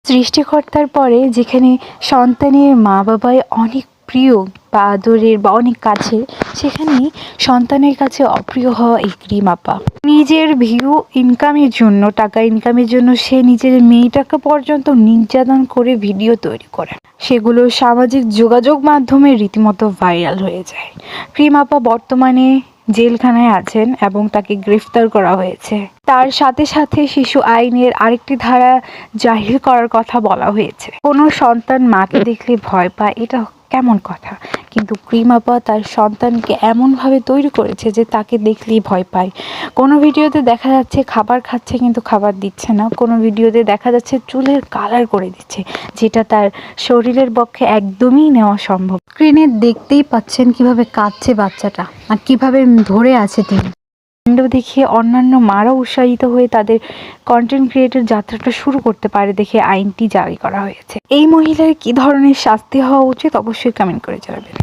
সৃষ্টিকর্তার পরে যেখানে সন্তানের মা বাবাই অনেক প্রিয় বা আদরের বা অনেক কাছের, সেখানেই সন্তানের কাছে অপ্রিয় হওয়া এই ক্রিম আপা। নিজের ভিউ ইনকামের জন্য, টাকা ইনকামের জন্য সে নিজের মেয়েটাকে পর্যন্ত নির্যাতন করে ভিডিও তৈরি করে, সেগুলো সামাজিক যোগাযোগ মাধ্যমে রীতিমতো ভাইরাল হয়ে যায়। ক্রিম আপা বর্তমানে জেলখানায় আছেন এবং তাকে গ্রেফতার করা হয়েছে। তার সাথে সাথে শিশু আইনের আরেকটি ধারা জাহির করার কথা বলা হয়েছে। কোনো সন্তান মাকে দেখলে ভয় পায়, এটা কেমন কথা? কিন্তু ক্রিম আপা তার সন্তানকে এমনভাবে তৈরি করেছে যে তাকে দেখলেই ভয় পায়। কোনো ভিডিওতে দেখা যাচ্ছে খাবার খাচ্ছে কিন্তু খাবার দিচ্ছে না, কোনো ভিডিওতে দেখা যাচ্ছে চুলের কালার করে দিচ্ছে, যেটা তার শরীরের পক্ষে একদমই নেওয়া সম্ভব। স্ক্রিনে দেখতেই পাচ্ছেন কিভাবে কাঁদছে বাচ্চাটা আর কিভাবে ধরে আছে তিনি। ভিডিও দেখে অন্যান্য মারা উৎসাহিত হয়ে তাদের কন্টেন্ট ক্রিয়েটর যাত্রাটা শুরু করতে পারে দেখে আইনটি জারি করা হয়েছে। এই মহিলার কি ধরনের শাস্তি হওয়া উচিত অবশ্যই কমেন্ট করে জানাবেন।